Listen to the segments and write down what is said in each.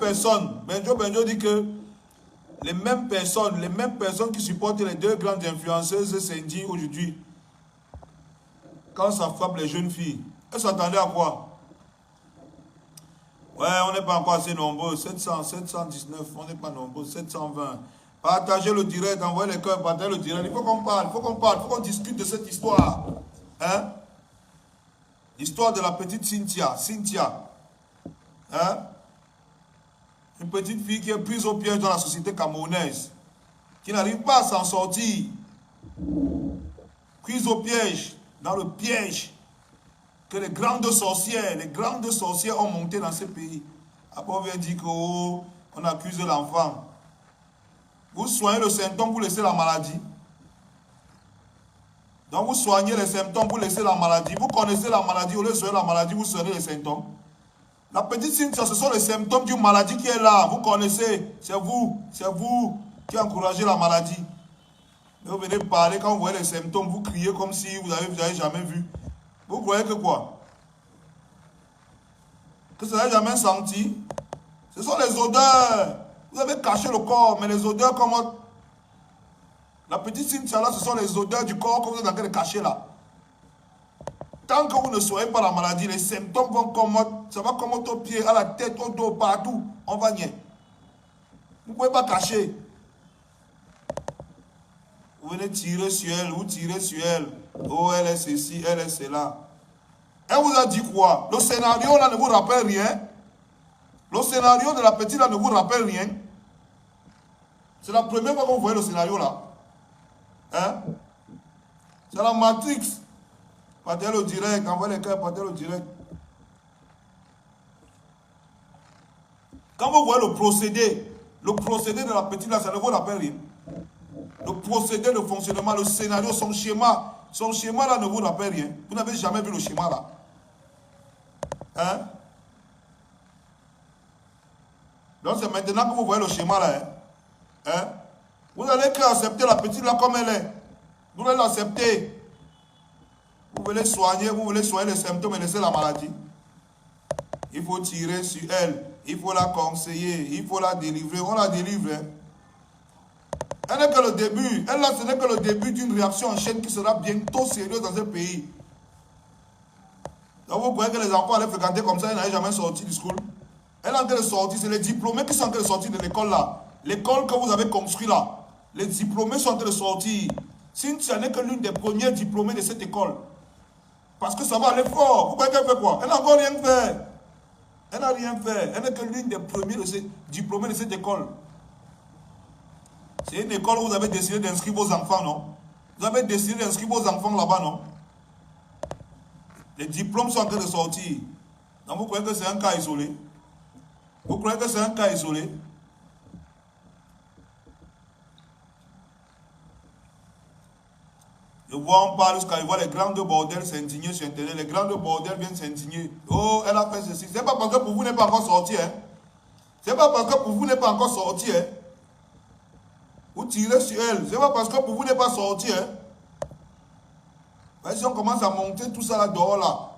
personnes, Benjo dit que les mêmes personnes qui supportent les deux grandes influenceuses s'indignent aujourd'hui quand ça frappe les jeunes filles. Elles s'attendaient à quoi? Ouais, on n'est pas encore assez nombreux. 700, 719, on n'est pas nombreux. 720. Partagez le direct, envoyez les cœurs, partagez le direct. Il faut qu'on parle, il faut qu'on discute de cette histoire. Hein? L'histoire de la petite Cynthia. Hein? Une petite fille qui est prise au piège dans la société camerounaise, qui n'arrive pas à s'en sortir. Prise au piège, dans le piège que les grandes sorcières ont monté dans ce pays. Après, on vient dire qu'on accuse l'enfant. Vous soignez le symptôme, vous laissez la maladie. Donc, vous soignez les symptômes, vous laissez la maladie. Vous connaissez la maladie, au lieu de soigner la maladie, vous soignez les symptômes. La petite Cynthia, ce sont les symptômes d'une maladie qui est là. Vous connaissez, c'est vous qui encouragez la maladie. Et vous venez parler, quand vous voyez les symptômes, vous criez comme si vous n'avez jamais vu. Vous croyez que quoi? Que ça n'a jamais senti? Ce sont les odeurs. Vous avez caché le corps, mais les odeurs comme... La petite Cynthia là, ce sont les odeurs du corps que vous êtes en train de cacher là. Tant que vous ne soignez pas la maladie, les symptômes vont comme... Ça va comme au pied, à la tête, au dos, partout. On va nier. Vous ne pouvez pas cacher. Vous venez tirer sur elle, vous tirez sur elle. Oh, elle est ceci, elle est cela. Elle vous a dit quoi? Le scénario là ne vous rappelle rien. Le scénario de la petite là ne vous rappelle rien. C'est la première fois que vous voyez le scénario là. Hein? C'est la Matrix. Partez le direct, envoyez les cœurs, partez le direct. Quand vous voyez le procédé de la petite là, ça ne vous rappelle rien. Le procédé de fonctionnement, le scénario, son schéma là ne vous rappelle rien. Vous n'avez jamais vu le schéma là. Hein? Donc c'est maintenant que vous voyez le schéma là. Hein? Vous allez accepter la petite là comme elle est. Vous allez l'accepter. Vous voulez soigner les symptômes et laisser la maladie. Il faut tirer sur elle. Il faut la conseiller. Il faut la délivrer. On la délivre. Hein? Elle n'est que le début. Elle là, ce n'est que le début d'une réaction en chaîne qui sera bientôt sérieuse dans ce pays. Donc vous croyez que les enfants allaient fréquenter comme ça, ils n'avaient jamais sorti du school. Elle est en train de sortir, c'est les diplômés qui sont en train de sortir de l'école là. L'école que vous avez construite là. Les diplômés sont en train de sortir. Cynthia n'est que l'une des premières diplômées de cette école. Parce que ça va aller fort. Vous croyez qu'elle fait quoi? Elle n'a encore rien fait. Elle n'a rien fait. Elle n'est que l'une des premières diplômées de cette école. C'est une école où vous avez décidé d'inscrire vos enfants, non? Vous avez décidé d'inscrire vos enfants là-bas, non? Les diplômes sont en train de sortir. Donc vous croyez que c'est un cas isolé? Vous croyez que c'est un cas isolé? Je vois, on parle jusqu'à voir les grandes bordels s'indigner sur Internet. Les grandes bordels viennent s'indigner. Oh, elle a fait ceci. C'est pas parce que pour vous n'est pas encore sorti, hein? C'est pas parce que pour vous n'est pas encore sorti, hein? Vous tirez sur elle. C'est pas parce que pour vous n'est pas sorti, hein? Si on commence à monter tout ça là dehors là,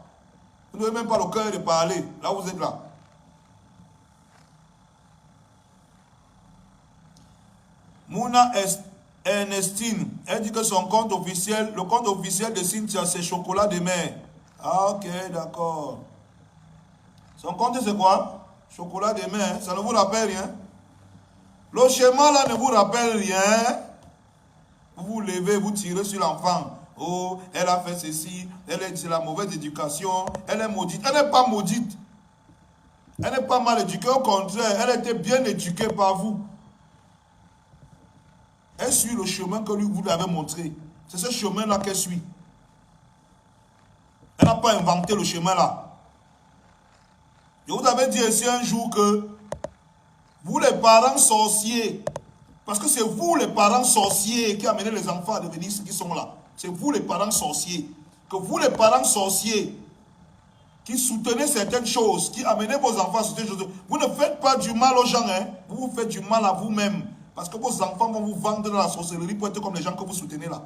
vous n'avez même pas le cœur de parler. Là vous êtes là. Mouna Ernestine, elle dit que son compte officiel, le compte officiel de Cynthia, c'est chocolat de mer. Ah ok, d'accord. Son compte c'est quoi? Chocolat de mer, ça ne vous rappelle rien? Le schéma là ne vous rappelle rien? Vous vous levez, vous tirez sur l'enfant. Oh, elle a fait ceci, c'est la mauvaise éducation, elle est maudite. Elle n'est pas maudite. Elle n'est pas mal éduquée, au contraire, elle était bien éduquée par vous. Elle suit le chemin que vous lui avez montré. C'est ce chemin-là qu'elle suit. Elle n'a pas inventé le chemin-là. Je vous avais dit ici un jour que vous les parents sorciers, parce que c'est vous les parents sorciers qui amenez les enfants à devenir ceux qui sont là. C'est vous les parents sorciers. Que vous les parents sorciers qui soutenez certaines choses, qui amenez vos enfants à certaines choses. Vous ne faites pas du mal aux gens, hein. Vous vous faites du mal à vous-même. Parce que vos enfants vont vous vendre dans la sorcellerie pour être comme les gens que vous soutenez là.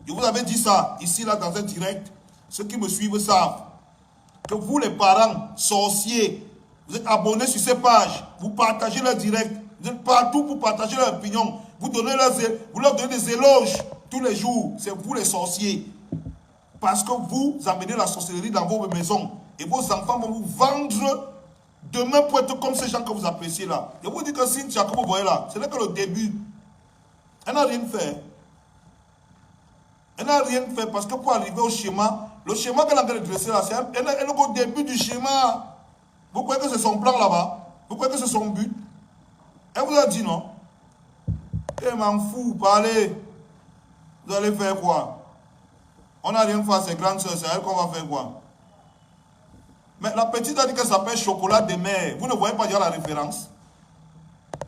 Je vous avais dit ça, ici, là, dans un direct. Ceux qui me suivent savent que vous, les parents sorciers, Vous êtes abonnés sur ces pages. Vous partagez leurs directs. Vous êtes partout pour partager leurs opinions. Vous leur donnez des éloges tous les jours. C'est vous les sorciers. Parce que vous amenez la sorcellerie dans vos maisons. Et vos enfants vont vous vendre demain pour être comme ces gens que vous appréciez là. Je vous dis que Cynthia, que vous voyez là, ce n'est que le début. Elle n'a rien fait. Elle n'a rien fait parce que pour arriver au schéma, le schéma qu'elle a dressé là, elle est au début du schéma. Vous croyez que c'est son plan là-bas? Vous croyez que c'est son but? Elle vous a dit non? Elle m'en fout, parlez. Vous allez faire quoi? On n'a rien fait à ses grandes soeurs, c'est à elle qu'on va faire quoi? Mais la petite a dit qu'elle s'appelle Chocolat de mer. Vous ne voyez pas déjà la référence?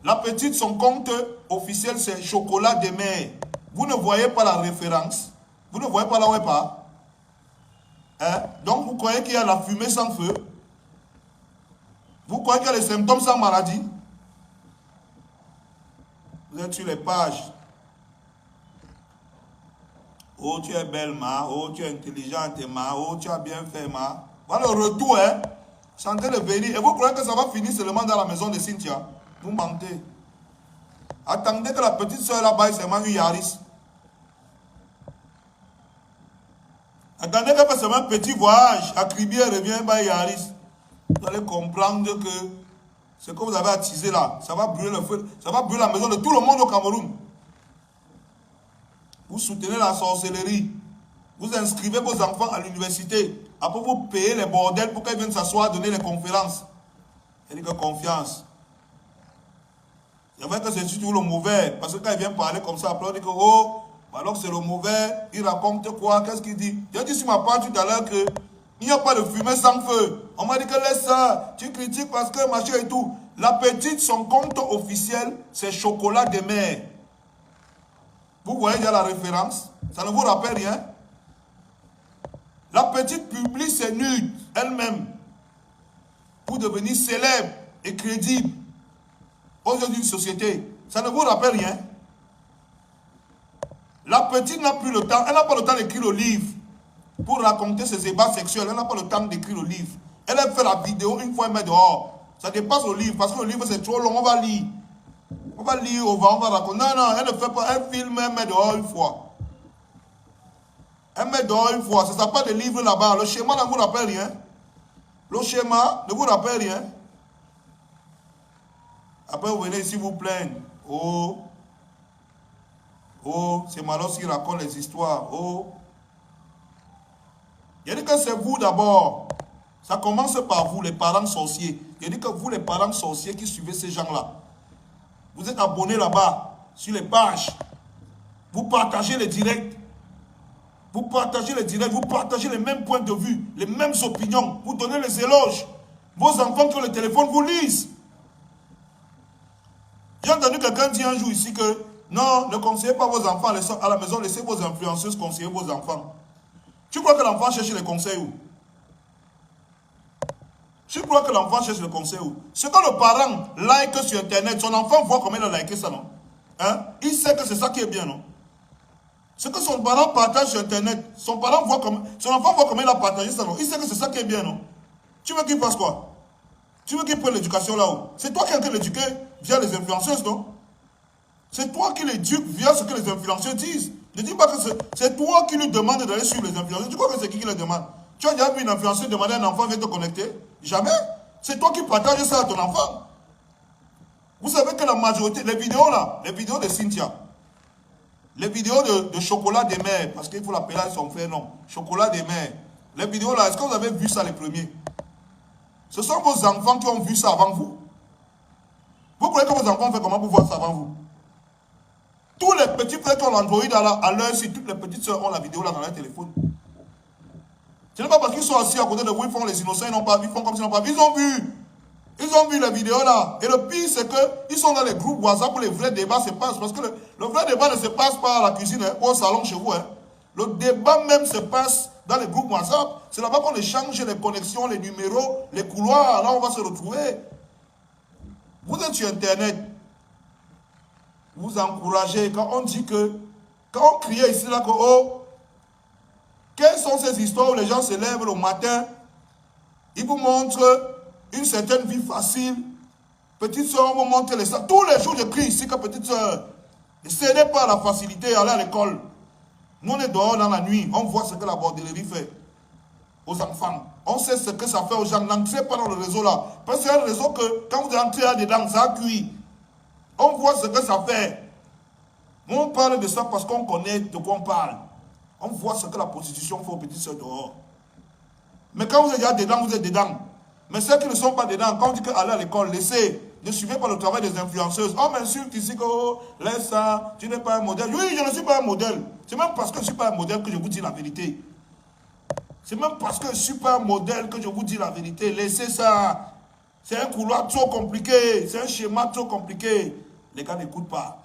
La petite, son compte officiel, c'est Chocolat de mer. Vous ne voyez pas la référence? Vous ne voyez pas là où elle part? Hein? Donc vous croyez qu'il y a la fumée sans feu? Vous croyez qu'il y a les symptômes sans maladie? Vous êtes sur les pages. Oh, tu es belle, ma. Oh, tu es intelligente, ma. Oh, tu as bien fait, ma. Voilà le retour, hein. Chantez le béni. Et vous croyez que ça va finir seulement dans la maison de Cynthia? Vous mentez. Attendez que la petite soeur là-bas ait seulement eu Yaris. Attendez qu'elle fasse seulement un petit voyage. À Kribier revient par Yaris. Vous allez comprendre que ce que vous avez attisé là, ça va brûler le feu. Ça va brûler la maison de tout le monde au Cameroun. Vous soutenez la sorcellerie. Vous inscrivez vos enfants à l'université. Après, vous payez les bordels pour qu'ils viennent s'asseoir, donner les conférences. Il dit que confiance. C'est vrai que c'est toujours le mauvais. Parce que quand il vient parler comme ça, après on dit que, oh, alors c'est le mauvais. Il raconte quoi? Qu'est-ce qu'il dit? J'ai dit sur ma part tout à l'heure que il n'y a pas de fumée sans feu. On m'a dit que laisse ça. Tu critiques parce que machin et tout. La petite, son compte officiel, c'est Chocolat de mer. Vous voyez déjà la référence? Ça ne vous rappelle rien? La petite publie ses nudes elle-même pour devenir célèbre et crédible aux yeux d'une société. Ça ne vous rappelle rien? La petite n'a plus le temps. Elle n'a pas le temps d'écrire le livre pour raconter ses ébats sexuels. Elle n'a pas le temps d'écrire le livre. Elle a fait la vidéo une fois, elle met dehors. Ça dépasse le livre parce que le livre c'est trop long. On va lire. On va lire, on va raconter. Non, non, elle ne fait pas. Elle filme, elle met dehors une fois. Elle met dehors une fois. Ça s'appelle des livres là-bas. Le schéma ne vous rappelle rien. Le schéma ne vous rappelle rien. Après, vous venez ici vous plaindre. Oh, oh, c'est Malos qui raconte les histoires. Oh. Il dit que c'est vous d'abord. Ça commence par vous, les parents sorciers. Il dit que vous, les parents sorciers qui suivez ces gens-là, vous êtes abonnés là-bas, sur les pages. Vous partagez les directs. Vous partagez les directs, vous partagez les mêmes points de vue, les mêmes opinions. Vous donnez les éloges. Vos enfants qui ont le téléphone vous lisent. J'ai entendu quelqu'un dire un jour ici que non, ne conseillez pas vos enfants à la maison, laissez vos influenceuses conseiller vos enfants. Tu crois que l'enfant cherche les conseils où? Tu crois que l'enfant cherche le conseil où? Ce que le parent like sur Internet, son enfant voit comment il a liké ça, non? Hein? Il sait que c'est ça qui est bien, non? Ce que son parent partage sur Internet, son enfant voit comment il a partagé ça, non? Il sait que c'est ça qui est bien, non? Tu veux qu'il fasse quoi? Tu veux qu'il prenne l'éducation là-haut? C'est toi qui es en train d'éduquer via les influenceuses, non? C'est toi qui l'éduques via ce que les influenceurs disent. Ne dis pas que c'est toi qui lui demandes d'aller suivre les influenceurs. Tu crois que c'est qui le demande? Tu as déjà vu une influenceuse demander à un enfant, viens te connecter? Jamais. C'est toi qui partages ça à ton enfant. Vous savez que la majorité, les vidéos là, les vidéos de Cynthia, les vidéos de Chocolat des mers, parce qu'il faut l'appeler à son frère, non. Chocolat des mers. Les vidéos là, est-ce que vous avez vu ça les premiers? Ce sont vos enfants qui ont vu ça avant vous. Vous croyez que vos enfants ont fait comment pour voir ça avant vous? Tous les petits frères qui ont l'Android à l'heure, si toutes les petites soeurs ont la vidéo là dans leur téléphone. Ce n'est pas parce qu'ils sont assis à côté de vous, ils font les innocents, ils n'ont pas vu, ils font comme s'ils n'ont pas vu. Ils ont vu. Ils ont vu la vidéo là. Et le pire, c'est qu'ils sont dans les groupes WhatsApp où les vrais débats se passent. Parce que le vrai débat ne se passe pas à la cuisine ou au salon chez vous. Hein. Le débat même se passe dans les groupes WhatsApp. C'est là-bas qu'on échange les connexions, les numéros, les couloirs. Là, on va se retrouver. Vous êtes sur Internet. Vous encouragez. Quand on dit que... Quand on criait ici là que... Oh, quelles sont ces histoires où les gens se lèvent le matin? Ils vous montrent une certaine vie facile. Petite soeur, on me montre les sacs. Tous les jours, je crie ici que petite soeur, ne cédez pas à la facilité, allez à l'école. Nous, on est dehors dans la nuit, on voit ce que la bordellerie fait aux enfants. On sait ce que ça fait aux gens. N'entrez pas dans le réseau là. Parce que c'est un réseau que, quand vous entrez là-dedans, ça a cuit. On voit ce que ça fait. On parle de ça parce qu'on connaît de quoi on parle. On voit ce que la prostitution fait aux petites soeurs dehors. Mais quand vous êtes déjà dedans, vous êtes dedans. Mais ceux qui ne sont pas dedans, quand on dit qu'aller à l'école, laissez. Ne suivez pas le travail des influenceuses. On m'insulte ici que oh, laisse ça, tu n'es pas un modèle. Oui, je ne suis pas un modèle. C'est même parce que je ne suis pas un modèle que je vous dis la vérité. C'est même parce que je ne suis pas un modèle que je vous dis la vérité. Laissez ça. C'est un couloir trop compliqué. C'est un schéma trop compliqué. Les gars n'écoutent pas.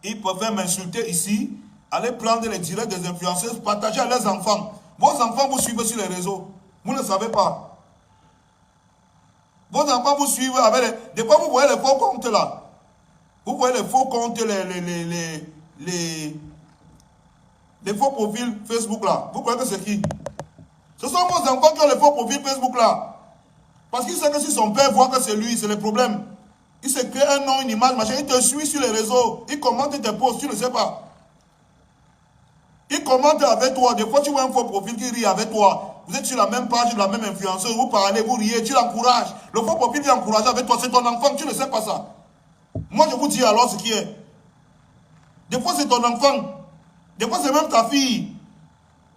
Ils peuvent m'insulter ici. Allez prendre les directs des influenceuses, partager à leurs enfants. Vos enfants vous suivent sur les réseaux. Vous ne savez pas. Vos enfants vous suivent avec les... Des fois, vous voyez les faux comptes là. Vous voyez les faux comptes, les faux profils Facebook là. Vous croyez que c'est qui? Ce sont vos enfants qui ont les faux profils Facebook là. Parce qu'il sait que si son père voit que c'est lui, c'est le problème. Il se crée un nom, une image, machin. Il te suit sur les réseaux. Il commente tes posts, tu ne sais pas. Il commente avec toi. Des fois, tu vois un faux profil qui rit avec toi. Vous êtes sur la même page, la même influenceuse. Vous parlez, vous riez, tu l'encourages. Le faux profil vient encourager avec toi. C'est ton enfant, tu ne sais pas ça. Moi, je vous dis alors ce qui est. Des fois, c'est ton enfant. Des fois, c'est même ta fille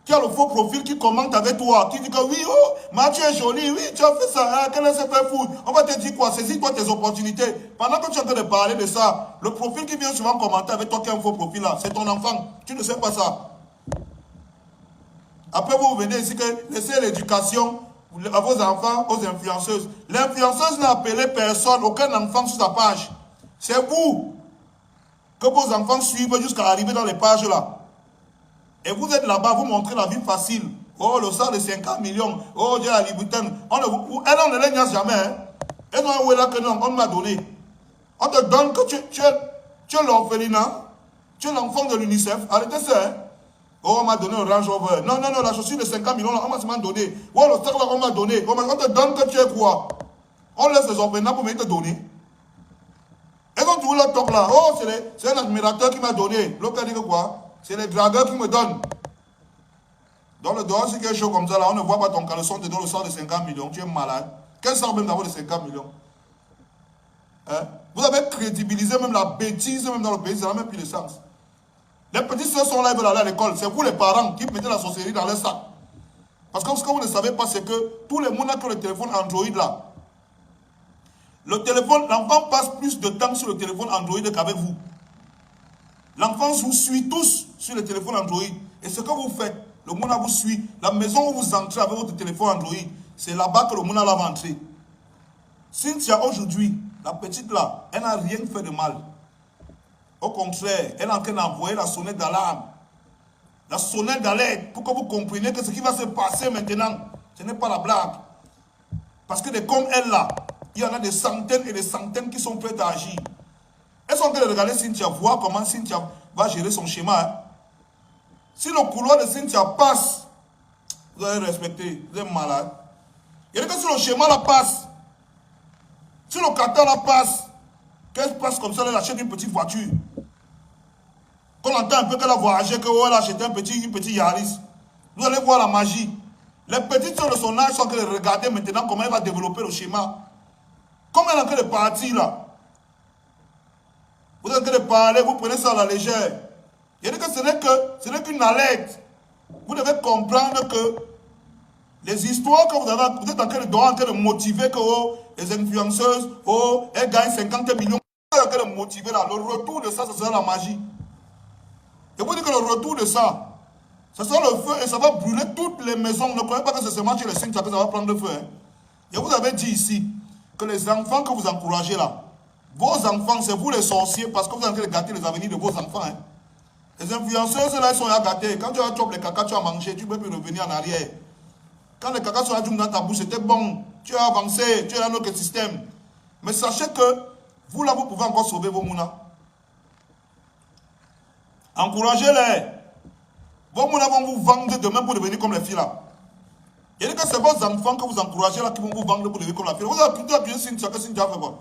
qui a le faux profil qui commente avec toi. Qui dit que oui, oh, Mathieu est joli. Oui, tu as fait ça. Hein, qu'elle s'est fait fou. On va te dire quoi? Saisis-toi tes opportunités. Pendant que tu es en train de parler de ça, le profil qui vient souvent commenter avec toi qui a un faux profil là, c'est ton enfant. Tu ne sais pas ça. Après, vous venez ici que laissez l'éducation à vos enfants, aux influenceuses. L'influenceuse n'a appelé personne, aucun enfant sur sa page. C'est vous que vos enfants suivent jusqu'à arriver dans les pages là. Et vous êtes là-bas, vous montrez la vie facile. Oh, le sang de 50 millions. Oh, j'ai la Libutin. Elle, on ne les jamais. Hein. Elle n'a pas là que non, on m'a donné. On te donne que tu es l'orphelinat. Tu es l'enfant de l'UNICEF. Arrêtez ça. Hein. Oh, on m'a donné un Range Rover. Non, non, non, la chaussure de 50 millions, là, on m'a seulement donné. Oh, le sac là, on m'a donné. On te donne que tu es quoi? On laisse les orphelins pour me te donner. Et quand tu vois le top là, oh, c'est un admirateur qui m'a donné. L'autre dit que quoi? C'est les dragueurs qui me donnent. Dans le dehors, c'est quelque chose comme ça, là, on ne voit pas ton caleçon, te donne le sort de 50 millions. Tu es malade. Quel sort même d'avoir de 50 millions? Hein? Vous avez crédibilisé même la bêtise, même dans le pays, ça n'a même plus de sens. Les petites soeurs sont là, ils veulent aller à l'école. C'est vous les parents qui mettez la sorcellerie dans leur sac. Parce que ce que vous ne savez pas, c'est que tous les monde qui ont le téléphone Android là, le téléphone, l'enfant passe plus de temps sur le téléphone Android qu'avec vous. L'enfant vous suit tous sur le téléphone Android. Et ce que vous faites, le monde vous suit. La maison où vous entrez avec votre téléphone Android, c'est là-bas que le monde va entrer. Cynthia, aujourd'hui, la petite là, elle n'a rien fait de mal. Au contraire, elle est en train d'envoyer la sonnette d'alarme. La sonnette d'alerte pour que vous compreniez que ce qui va se passer maintenant, ce n'est pas la blague. Parce que des comme elle là, il y en a des centaines et des centaines qui sont prêts à agir. Elles sont en train de regarder Cynthia, voir comment Cynthia va gérer son schéma. Hein. Si le couloir de Cynthia passe, vous allez respecter, vous êtes malade. Il y a que si le schéma là passe, si le carton là passe, qu'elle passe comme ça, elle achète une petite voiture. Qu'on entend un peu qu'elle a voyagé, qu'elle a acheté une petite Yaris. Vous allez voir la magie. Les petites soeurs de son âge sont en train de regarder maintenant comment elle va développer le schéma. Comme elle est en train de partir là. Vous êtes en train de parler, vous prenez ça à la légère. Il y a que ce n'est qu'une alerte. Vous devez comprendre que les histoires que vous êtes en train de motiver que oh, les influenceuses, oh, elles gagnent 50 millions. Vous êtes en train de motiver là. Le retour de ça, ce sera la magie. Et vous dites que le retour de ça, ce sera le feu et ça va brûler toutes les maisons. Ne croyez pas que c'est seulement chez les Cynthia que ça va prendre le feu. Hein. Et vous avez dit ici que les enfants que vous encouragez là, vos enfants, c'est vous les sorciers parce que vous êtes en train de gâter les avenirs de vos enfants. Hein. Les influenceuses là, ils sont là gâtés. Quand tu as chopé les caca, tu as mangé, tu ne peux plus revenir en arrière. Quand les caca sont dans ta bouche, c'était bon. Tu as avancé, tu es dans notre système. Mais sachez que vous là, vous pouvez encore sauver vos mounas. Encouragez-les. Vos mounas vont vous vendre demain pour devenir comme les filles là. Il dit que c'est vos enfants que vous encouragez là qui vont vous vendre pour lever comme la fille. Vous avez plutôt appuyer Cynthia que Cynthia fait quoi?